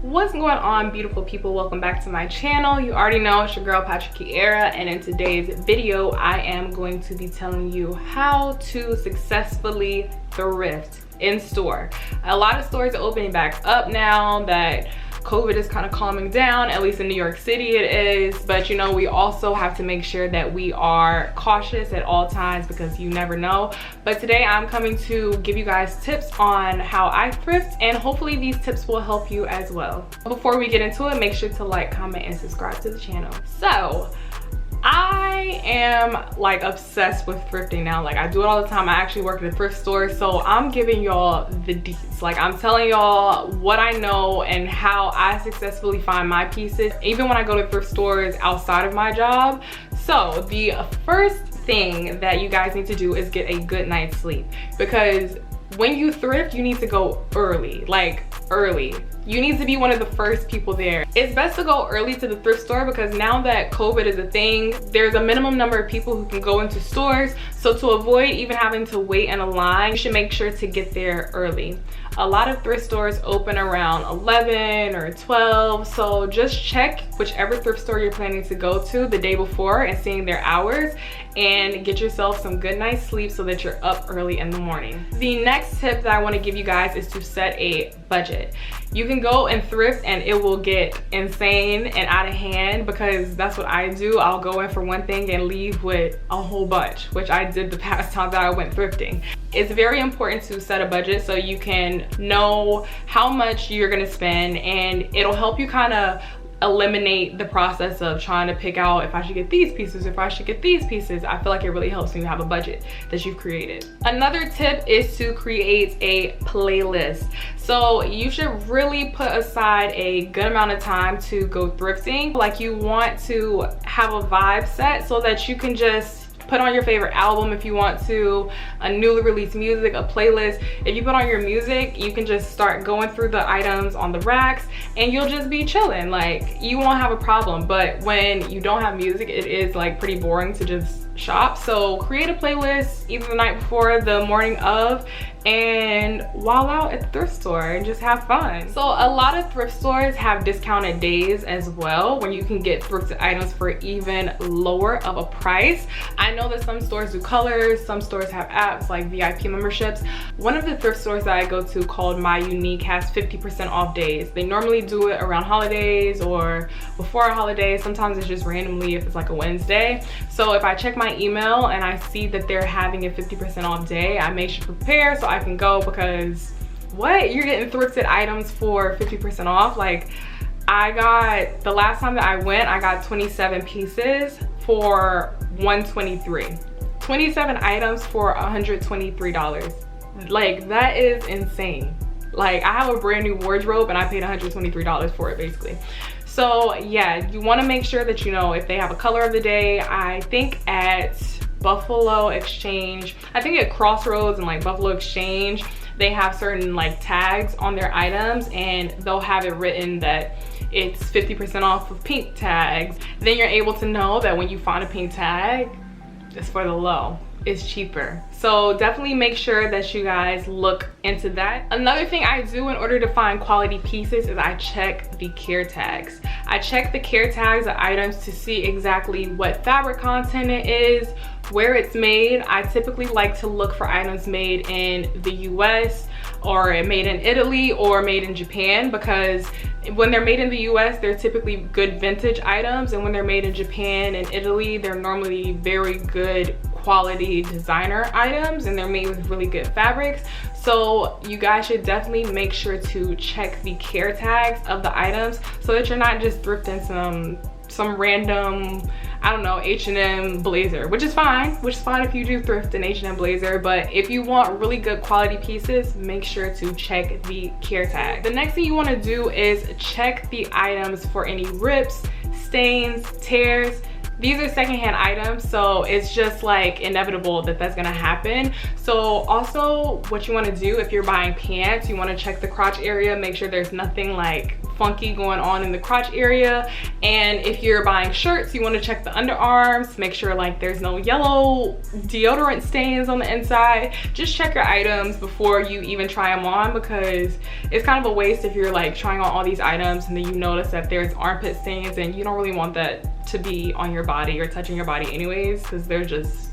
What's going on, beautiful people? Welcome back to my channel. You already know it's your girl Patricia, and in today's video I am going to be telling you how to successfully thrift in store. A lot of stores are opening back up now that COVID is kind of calming down, at least in New York City it is, but you know, we also have to make sure that we are cautious at all times because you never know. But today I'm coming to give you guys tips on how I thrift, and hopefully these tips will help you as well. Before we get into it, make sure to like, comment, and subscribe to the channel. So I am like obsessed with thrifting now. Like, I do it all the time. I actually work at a thrift store, so I'm giving y'all the deets. Like, I'm telling y'all what I know and how I successfully find my pieces, even when I go to thrift stores outside of my job. So the first thing that you guys need to do is get a good night's sleep, because when you thrift, you need to go early, like early. You need to be one of the first people there. It's best to go early to the thrift store because now that COVID is a thing, there's a minimum number of people who can go into stores. So to avoid even having to wait in a line, you should make sure to get there early. A lot of thrift stores open around 11 or 12, so just check whichever thrift store you're planning to go to the day before and seeing their hours, and get yourself some good night's sleep so that you're up early in the morning. The next tip that I want to give you guys is to set a budget. You can go and thrift and it will get insane and out of hand, because that's what I do. I'll go in for one thing and leave with a whole bunch, which I did the past time that I went thrifting. It's very important to set a budget so you can know how much you're gonna spend, and it'll help you kind of eliminate the process of trying to pick out if I should get these pieces, if I should get these pieces. I feel like it really helps when you have a budget that you've created. Another tip is to create a playlist. So you should really put aside a good amount of time to go thrifting. Like, you want to have a vibe set so that you can just put on your favorite album if you want to, a newly released music, a playlist. If you put on your music, you can just start going through the items on the racks and you'll just be chilling. Like, you won't have a problem. But when you don't have music, it is like pretty boring to just shop. So create a playlist either the night before, the morning of, and while out at the thrift store and just have fun. So a lot of thrift stores have discounted days as well, when you can get thrifted items for even lower of a price. I know that some stores do colors, some stores have apps like VIP memberships. One of the thrift stores that I go to called My Unique has 50% off days. They normally do it around holidays or before a holiday. Sometimes it's just randomly if it's like a Wednesday. So if I check my email and I see that they're having a 50% off day, I make sure to prepare so I can go, because what? You're getting thrifted items for 50% off? Like, I got, the last time that I went, I got 27 pieces for $123. 27 items for $123. Like, that is insane. Like, I have a brand new wardrobe and I paid $123 for it basically. So yeah, you want to make sure that you know if they have a color of the day. I think at Buffalo Exchange, I think at Crossroads and like Buffalo Exchange, they have certain like tags on their items, and they'll have it written that it's 50% off with pink tags. Then you're able to know that when you find a pink tag, it's for the low. It's cheaper. So definitely make sure that you guys look into that. Another thing I do in order to find quality pieces is I check the care tags. I check the care tags of items to see exactly what fabric content it is, where it's made. I typically like to look for items made in the US, or made in Italy, or made in Japan, because when they're made in the US, they're typically good vintage items, and when they're made in Japan and Italy, they're normally very good quality designer items, and they're made with really good fabrics. So you guys should definitely make sure to check the care tags of the items so that you're not just thrifting some random, I don't know, H&M blazer, which is fine if you do thrift an H&M blazer. But if you want really good quality pieces, make sure to check the care tag. The next thing you want to do is check the items for any rips, stains, tears. These are secondhand items, so it's just like inevitable that that's gonna happen. So also what you wanna do if you're buying pants, you wanna check the crotch area, make sure there's nothing like funky going on in the crotch area. And if you're buying shirts, you want to check the underarms, make sure like there's no yellow deodorant stains on the inside. Just check your items before you even try them on, because it's kind of a waste if you're like trying on all these items and then you notice that there's armpit stains, and you don't really want that to be on your body or touching your body anyways, because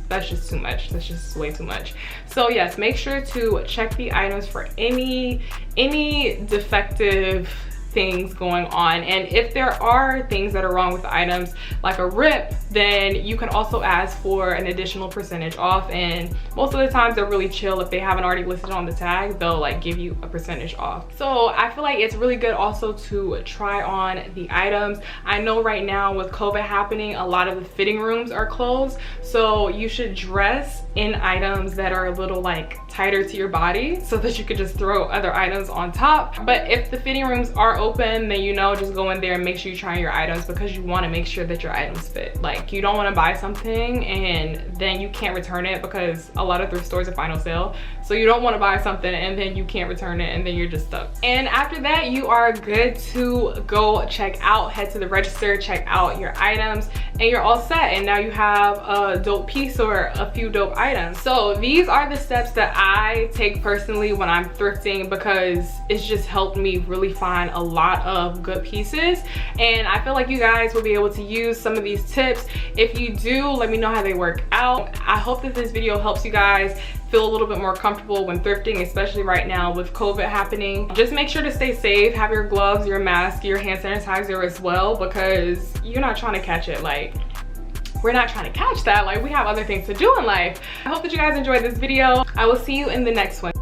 that's just too much. That's just way too much. So yes, make sure to check the items for any defective things going on. And if there are things that are wrong with the items, like a rip, then you can also ask for an additional percentage off. And most of the times they're really chill. If they haven't already listed on the tag, they'll like give you a percentage off. So I feel like it's really good also to try on the items. I know right now with COVID happening, a lot of the fitting rooms are closed, so you should dress in items that are a little like tighter to your body so that you could just throw other items on top. But if the fitting rooms are open, then you know, just go in there and make sure you try your items, because you want to make sure that your items fit. Like, you don't want to buy something and then you can't return it, because a lot of thrift stores are final sale. So you don't want to buy something and then you can't return it and then you're just stuck. And after that, you are good to go check out, head to the register, check out your items, and you're all set. And now you have a dope piece or a few dope items. So these are the steps that I take personally when I'm thrifting, because it's just helped me really find a lot of good pieces. And I feel like you guys will be able to use some of these tips. If you do, let me know how they work out. I hope that this video helps you guys feel a little bit more comfortable when thrifting, especially right now with COVID happening. Just make sure to stay safe, have your gloves, your mask, your hand sanitizer as well, because you're not trying to catch it. Like, we're not trying to catch that. Like, we have other things to do in life. I hope that you guys enjoyed this video. I will see you in the next one.